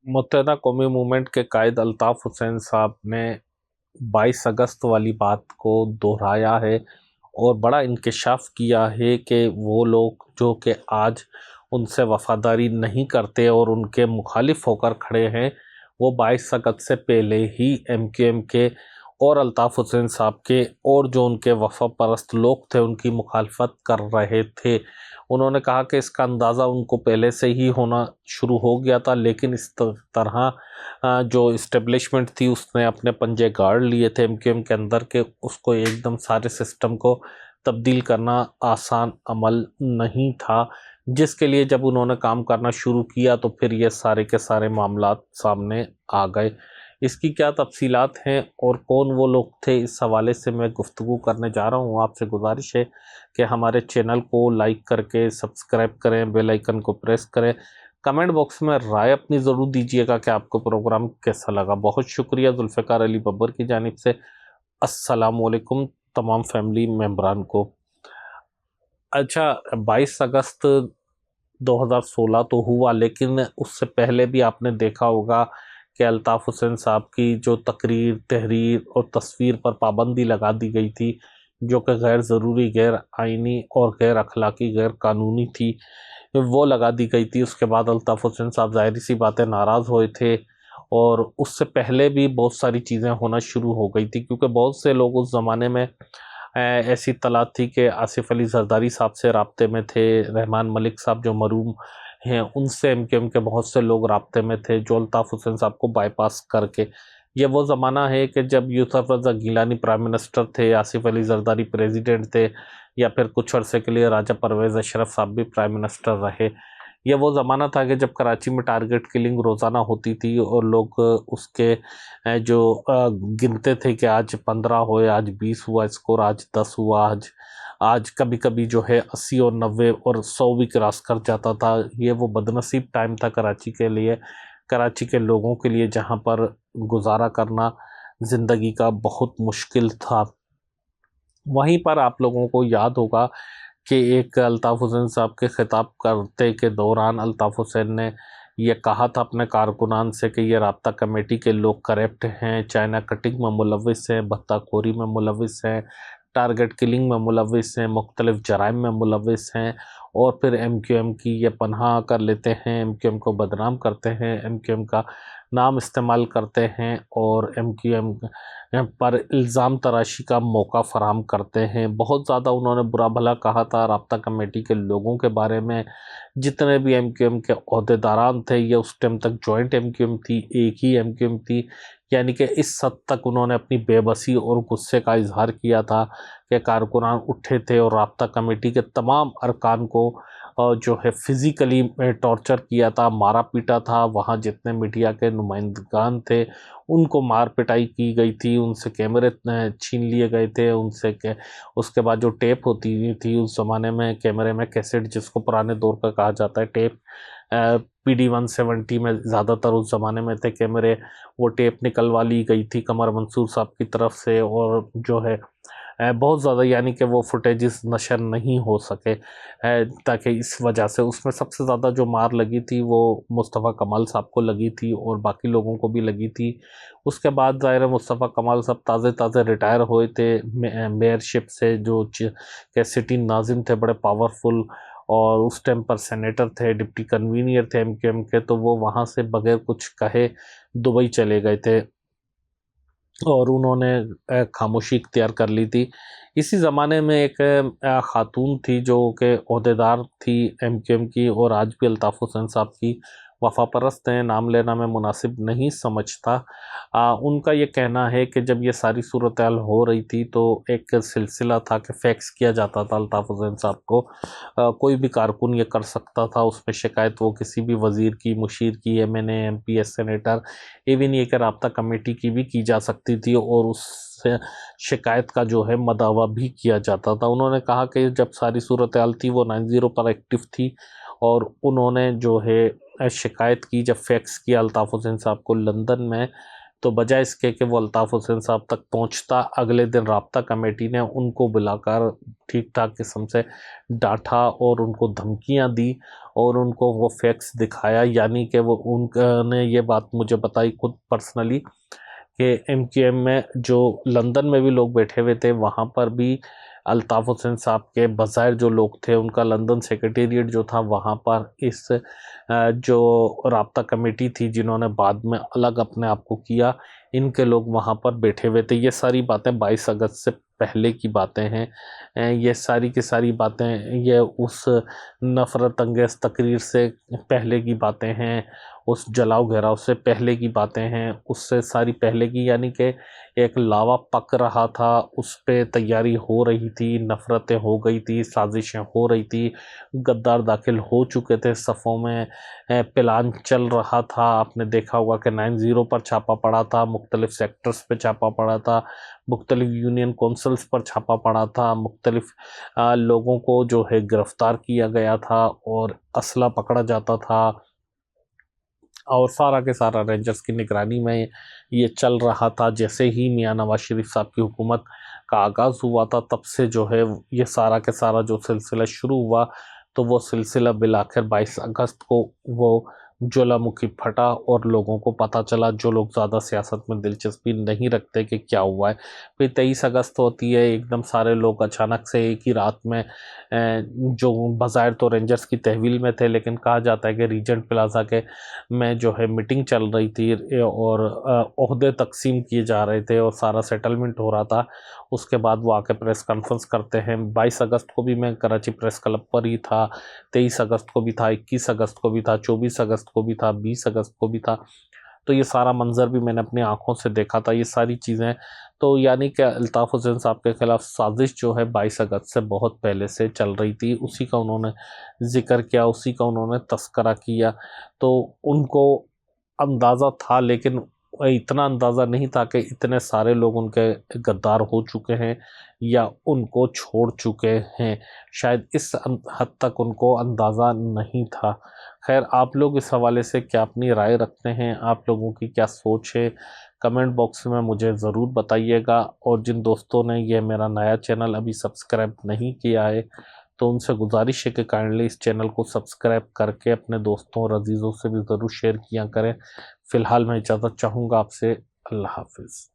मुत्तहदा कौमी मूवमेंट के कायद अल्ताफ़ हुसैन साहब ने 22 अगस्त वाली बात को दोहराया है और बड़ा इंकशाफ किया है कि वो लोग जो कि आज उनसे वफ़ादारी नहीं करते और उनके मुखालिफ होकर खड़े हैं, वो 22 अगस्त से पहले ही एमक्यूएम के और अल्ताफ़ हुसैन साहब के और जो उनके वफ़ा परस्त लोग थे उनकी मुखालफत कर रहे थे। उन्होंने कहा कि इसका अंदाज़ा उनको पहले से ही होना शुरू हो गया था, लेकिन इस तरह जो इस्टेब्लिशमेंट थी उसने अपने पंजे गाड़ लिए थे एमक्यूएम के अंदर के उसको एकदम सारे सिस्टम को तब्दील करना आसान अमल नहीं था, जिसके लिए जब उन्होंने काम करना शुरू किया तो फिर ये सारे के सारे मामलात सामने आ गए। इसकी क्या तफसीलात हैं और कौन वो लोग थे, इस हवाले से मैं गुफ्तगू करने जा रहा हूँ। आपसे गुजारिश है कि हमारे चैनल को लाइक करके सब्सक्राइब करें, बेल आइकन को प्रेस करें, कमेंट बॉक्स में राय अपनी ज़रूर दीजिएगा कि आपको प्रोग्राम कैसा लगा। बहुत शुक्रिया जुल्फ़िकार अली बब्बर की जानिब से। अस्सलाम वालेकुम तमाम फैमिली मेम्बरान को। अच्छा, 22 अगस्त 2016 तो हुआ, लेकिन उससे पहले भी आपने देखा होगा कि अल्ताफ़ हुसैन साहब की जो तकरीर, तहरीर और तस्वीर पर पाबंदी लगा दी गई थी, जो कि गैर ज़रूरी, गैर आइनी और गैर अखलाकी, गैर कानूनी थी, वो लगा दी गई थी। उसके बाद अल्ताफ़ हुसैन साहब ज़ाहिर सी बातें नाराज़ हुए थे और उससे पहले भी बहुत सारी चीज़ें होना शुरू हो गई थी, क्योंकि बहुत से लोग उस ज़माने में ऐसी इत्तलात थी कि आसिफ अली जरदारी साहब से राब्ते में थे, रहमान मलिक साहब जो मरूम हैं उनसे एमक्यूएम के बहुत से लोग राब्ते में थे, जो अल्ताफ़ हुसैन साहब को बाईपास करके। ये वो ज़माना है कि जब यूसुफ रज़ा गिलानी प्राइम मिनिस्टर थे, आसिफ अली जरदारी प्रेसिडेंट थे, या फिर कुछ अरसे के लिए राजा परवेज़ अशरफ साहब भी प्राइम मिनिस्टर रहे। ये वो ज़माना था कि जब कराची में टारगेट किलिंग रोज़ाना होती थी और लोग उसके गिनते थे कि आज 15 हुए, आज 20 हुआ स्कोर, आज 10 हुआ, आज कभी कभी जो है 80 और 90 और 100 भी क्रॉस कर जाता था। ये वो बदनसीब टाइम था कराची के लिए, कराची के लोगों के लिए, जहाँ पर गुजारा करना ज़िंदगी का बहुत मुश्किल था। वहीं पर आप लोगों को याद होगा कि एक अल्ताफ़ हुसैन साहब के ख़िताब करते के दौरान अल्ताफ़ हुसैन ने ये कहा था अपने कारकुनान से कि ये राब्ता कमेटी के लोग करप्ट हैं, चाइना कटिंग में मुलविस हैं, भत्ताखोरी में मुलविस हैं, टारगेट किलिंग में मुलविस हैं, मुख्तलिफ़ जराइम में मुलविस हैं, और फिर एमक्यूएम की ये पनाह कर लेते हैं, एमक्यूएम को बदनाम करते हैं, एमक्यूएम का नाम इस्तेमाल करते हैं और एमक्यूएम पर इल्ज़ाम तराशी का मौका फ़राहम करते हैं। बहुत ज़्यादा उन्होंने बुरा भला कहा था राब्ता कमेटी के लोगों के बारे में। जितने भी एमक्यूएम के ओहदेदारान थे, ये उस टाइम तक जॉइंट एमक्यूएम थी, एक ही एमक्यूएम थी, यानी कि इस हद तक उन्होंने अपनी बेबसी और गुस्से का इजहार किया था कि कारकुनान उठे थे और राब्ता कमेटी के तमाम अरकान को जो है फ़िज़िकली टॉर्चर किया था, मारा पीटा था। वहाँ जितने मीडिया के नुमाइंदगान थे उनको मार पिटाई की गई थी, उनसे कैमरे छीन लिए गए थे, उनसे के उसके बाद जो टेप होती थी उस ज़माने में, कैमरे में कैसेट जिसको पुराने दौर का कहा जाता है, टेप PD 170 में ज़्यादातर उस ज़माने में थे कैमरे, वो टेप निकलवा ली गई थी कमर मंसूर साहब की तरफ से, और जो है बहुत ज़्यादा, यानी कि वो फुटेजेस नशर नहीं हो सके, ताकि इस वजह से उसमें सबसे ज़्यादा जो मार लगी थी वो मुस्तफ़ा कमाल साहब को लगी थी और बाकी लोगों को भी लगी थी। उसके बाद ज़ाहिर है मुस्तफ़ा कमाल साहब ताज़े ताज़े रिटायर हुए थे मेयरशिप से, जो के सिटिंग नाज़िम थे, बड़े पावरफुल, और उस टाइम पर सेनेटर थे, डिप्टी कन्वीनियर थे एमक्यूएम के, तो वो वहाँ से बगैर कुछ कहे दुबई चले गए थे और उन्होंने खामोशी इख्तियार कर ली थी। इसी ज़माने में एक ख़ातून थी जो कि ओहदेदार थी एमक्यूएम की और आज भी अल्ताफ़ हुसैन साहब की वफ़ा परस्त हैं, नाम लेना मैं मुनासिब नहीं समझता। उनका ये कहना है कि जब ये सारी सूरत हाल हो रही थी तो एक सिलसिला था कि फैक्स किया जाता था अल्ताफ़ हुसैन साहब को, कोई भी कारकुन ये कर सकता था, उसमें शिकायत वो किसी भी वज़ीर की, मुशीर की, MNA, MPS, सेनेटर, इवन ये कि राब्ता कमेटी की भी की जा सकती थी और उससे शिकायत का जो है मदावा भी किया जाता था। उन्होंने कहा कि जब सारी सूरत हाल थी वो 90 पर एक्टिव थी और उन्होंने जो है शिकायत की, जब फैक्स किया अल्ताफ़ हुसैन साहब को लंदन में, تو بجائے اس کے کہ وہ الطاف حسین صاحب تک پہنچتا، اگلے دن رابطہ کمیٹی نے ان کو بلا کر ٹھیک ٹھاک قسم سے ڈانٹا اور ان کو دھمکیاں دی اور ان کو وہ فیکس دکھایا، یعنی کہ وہ ان نے یہ بات مجھے بتائی خود پرسنلی کہ ایم کیو ایم میں جو لندن میں بھی لوگ بیٹھے ہوئے تھے وہاں پر بھی الطاف حسین صاحب کے بظاہر جو لوگ تھے ان کا لندن سیکریٹریٹ جو تھا وہاں پر اس جو رابطہ کمیٹی تھی جنہوں نے بعد میں الگ اپنے آپ کو کیا، ان کے لوگ وہاں پر بیٹھے ہوئے تھے۔ یہ ساری باتیں 22 اگست سے پہلے کی باتیں ہیں، یہ ساری کی ساری باتیں یہ اس نفرت انگیز تقریر سے پہلے کی باتیں ہیں، اس جلاؤ گھیراؤ سے پہلے کی باتیں ہیں، اس سے ساری پہلے کی، یعنی کہ ایک لاوا پک رہا تھا، اس پہ تیاری ہو رہی تھی، نفرتیں ہو گئی تھی، سازشیں ہو رہی تھی، غدار داخل ہو چکے تھے صفوں میں، پلان چل رہا تھا۔ آپ نے دیکھا ہوگا کہ 90 پر چھاپا پڑا تھا، مختلف سیکٹرز پہ چھاپا پڑا تھا، مختلف یونین کونسلز پر چھاپا پڑا تھا، مختلف لوگوں کو جو ہے گرفتار کیا گیا تھا اور اسلحہ پکڑا جاتا تھا، اور سارا کے سارا رینجرز کی نگرانی میں یہ چل رہا تھا۔ جیسے ہی میاں نواز شریف صاحب کی حکومت کا آغاز ہوا تھا تب سے جو ہے یہ سارا کے سارا جو سلسلہ شروع ہوا، تو وہ سلسلہ بالآخر 22 اگست کو وہ جولا مکھی پھٹا اور لوگوں کو پتہ چلا، جو لوگ زیادہ سیاست میں دلچسپی نہیں رکھتے، کہ کیا ہوا ہے۔ پھر 23 اگست ہوتی ہے، ایک دم سارے لوگ اچانک سے ایک ہی رات میں جو بظاہر تو رینجرز کی تحویل میں تھے، لیکن کہا جاتا ہے کہ ریجنٹ پلازا کے میں جو ہے میٹنگ چل رہی تھی اور عہدے تقسیم کیے جا رہے تھے اور سارا سیٹلمنٹ ہو رہا تھا۔ اس کے بعد وہ آ کے پریس کانفرنس کرتے ہیں۔ 22 اگست کو بھی میں کراچی پریس کلب پر ہی تھا، 23 اگست کو بھی تھا، 21 اگست کو بھی تھا، 24 اگست کو بھی تھا، 20 اگست کو بھی تھا۔ تو یہ سارا منظر بھی میں نے اپنی آنکھوں سے دیکھا تھا، یہ ساری چیزیں۔ تو یعنی کہ الطاف حسین صاحب کے خلاف سازش جو ہے 22 اگست سے بہت پہلے سے چل رہی تھی، اسی کا انہوں نے ذکر کیا، اسی کا انہوں نے تذکرہ کیا۔ تو ان کو اندازہ تھا، لیکن اتنا اندازہ نہیں تھا کہ اتنے سارے لوگ ان کے غدار ہو چکے ہیں یا ان کو چھوڑ چکے ہیں، شاید اس حد تک ان کو اندازہ نہیں تھا۔ خیر، آپ لوگ اس حوالے سے کیا اپنی رائے رکھتے ہیں؟ آپ لوگوں کی کیا سوچ ہے؟ کمنٹ باکس میں مجھے ضرور بتائیے گا، اور جن دوستوں نے یہ میرا نیا چینل ابھی سبسکرائب نہیں کیا ہے تو ان سے گزارش ہے کہ کائنڈلی اس چینل کو سبسکرائب کر کے اپنے دوستوں اور عزیزوں سے بھی ضرور شیئر کیا کریں۔ فی الحال میں اجازت چاہوں گا آپ سے، اللہ حافظ۔